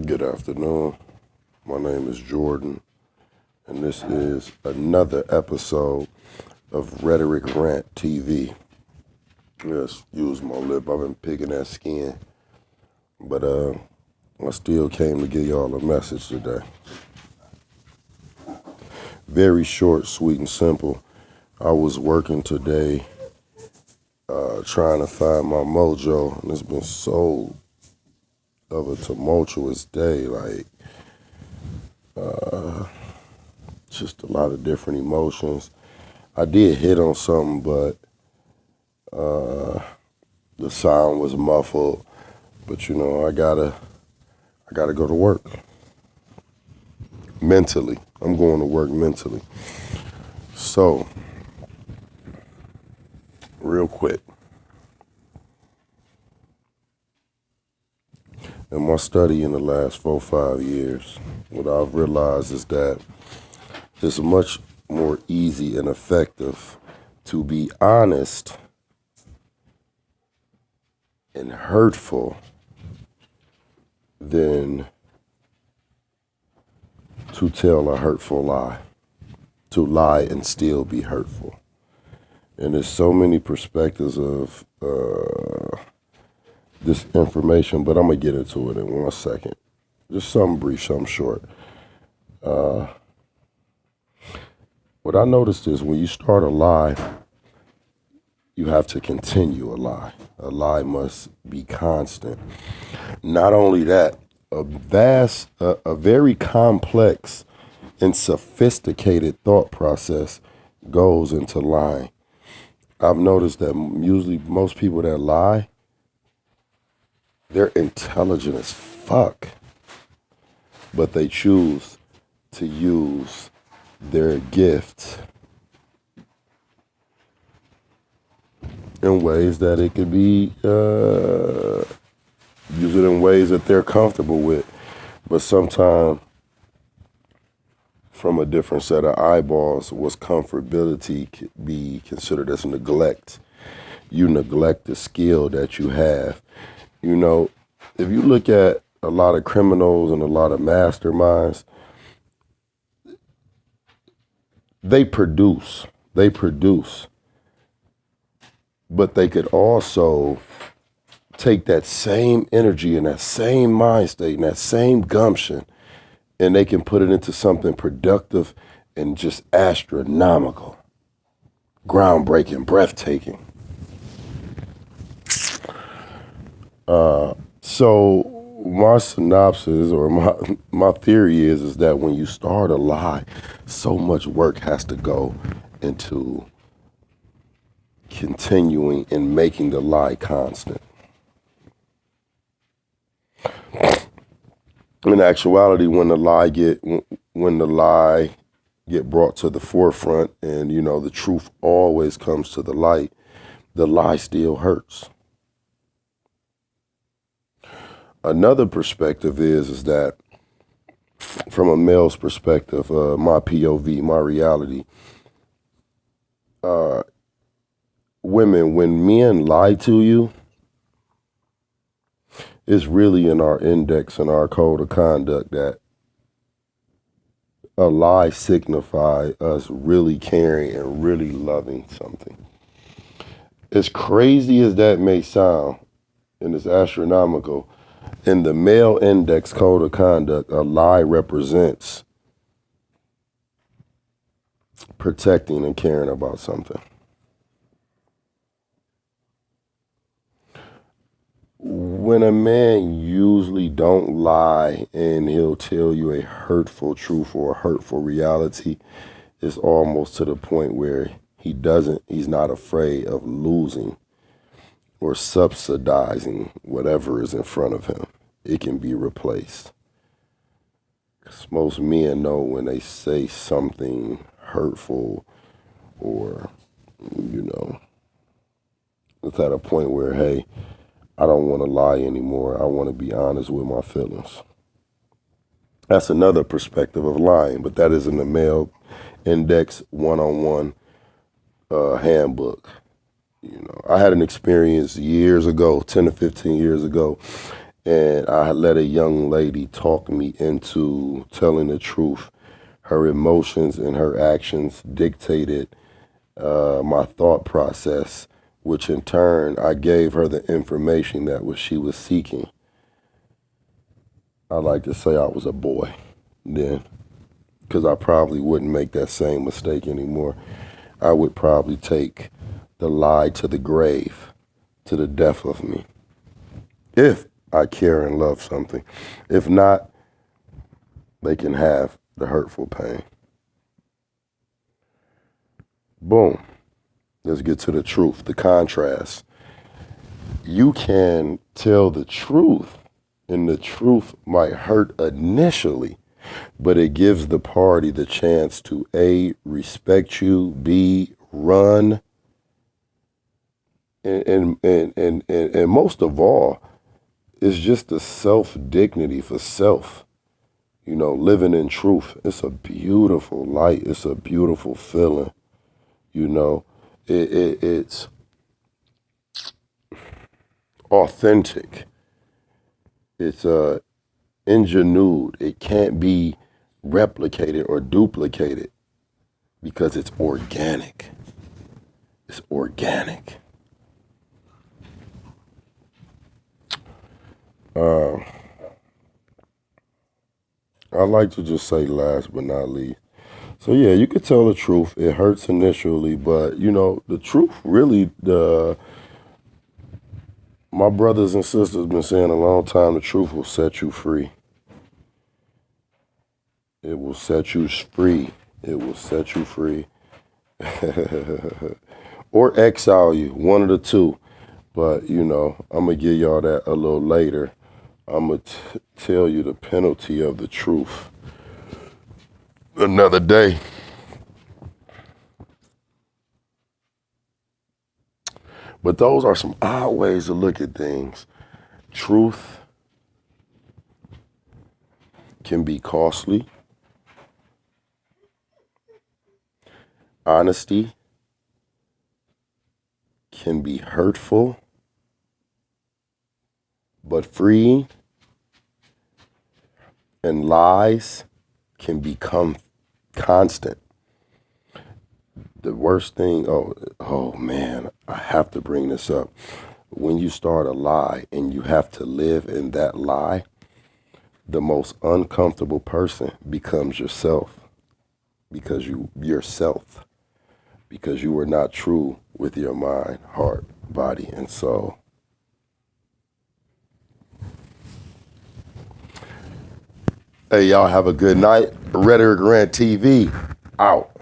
Good afternoon. My name is Jordan, and this is another episode of Rhetoric Rant TV. Yes, use my lip. I've been picking that skin, but I still came to give y'all a message today. Very short, sweet, and simple. I was working today, trying to find my mojo, and it's been so of a tumultuous day. Just a lot of different emotions. I did hit on something, but the sound was muffled. But I gotta go to work mentally. I'm going to work mentally. So, real quick, in my study in the last 4 or 5 years, what I've realized is that it's much more easy and effective to be honest and hurtful than to tell a hurtful lie, to lie and still be hurtful. And there's so many perspectives of this information, but I'm going to get into it in 1 second. Just something brief, something short. What I noticed is when you start a lie, you have to continue a lie. A lie must be constant. Not only that, a very complex and sophisticated thought process goes into lying. I've noticed that usually most people that lie, they're intelligent as fuck, but they choose to use their gifts in ways that it could be, use it in ways that they're comfortable with, but sometimes from a different set of eyeballs, what's comfortability could be considered as neglect. You neglect the skill that you have. If you look at a lot of criminals and a lot of masterminds, they produce, but they could also take that same energy and that same mind state and that same gumption, and they can put it into something productive and just astronomical, groundbreaking, breathtaking. So my synopsis or my theory is that when you start a lie, so much work has to go into continuing and making the lie constant. In actuality, when the lie get brought to the forefront, and the truth always comes to the lie still hurts. Another perspective is that from a male's perspective, my POV, my reality, women, when men lie to you, it's really in our index and our code of conduct that a lie signifies us really caring and really loving something. As crazy as that may sound, and it's astronomical, in the male index code of conduct, a lie represents protecting and caring about something. When a man usually don't lie and he'll tell you a hurtful truth or a hurtful reality, it's almost to the point where he's not afraid of losing or subsidizing whatever is in front of him. It can be replaced. 'Cause most men know when they say something hurtful or, it's at a point where, hey, I don't want to lie anymore. I want to be honest with my feelings. That's another perspective of lying, but that is in the male index one-on-one handbook. I had an experience years ago, 10 to 15 years ago, And I let a young lady talk me into telling the truth. Her emotions and her actions dictated my thought process, which in turn I gave her the information that she was seeking. I like to say I was a boy then, because I probably wouldn't make that same mistake anymore. I would probably take the lie to the grave, to the death of me, if I care and love something. If not, they can have the hurtful pain. Boom. Let's get to the truth, the contrast. You can tell the truth, and the truth might hurt initially, but it gives the party the chance to A, respect you, B, run, and most of all, it's just the self-dignity for self. Living in truth. It's a beautiful light. It's a beautiful feeling. It's authentic. It's ingenued. It can't be replicated or duplicated because it's organic. It's organic. I like to just say last but not least. So yeah, you could tell the truth. It hurts initially, but the truth really, my brothers and sisters been saying a long time, the truth will set you free. It will set you free. It will set you free. Or exile you, one of the two. But, I'm going to give y'all that a little later. I'm going to tell you the penalty of the truth another day. But those are some odd ways to look at things. Truth can be costly. Honesty can be hurtful, but freeing. And lies can become constant. The worst thing, oh man, I have to bring this up. When you start a lie and you have to live in that lie, the most uncomfortable person becomes yourself, because you were not true with your mind, heart, body, and soul. Hey, y'all have a good night. Rhetoric Rant TV out.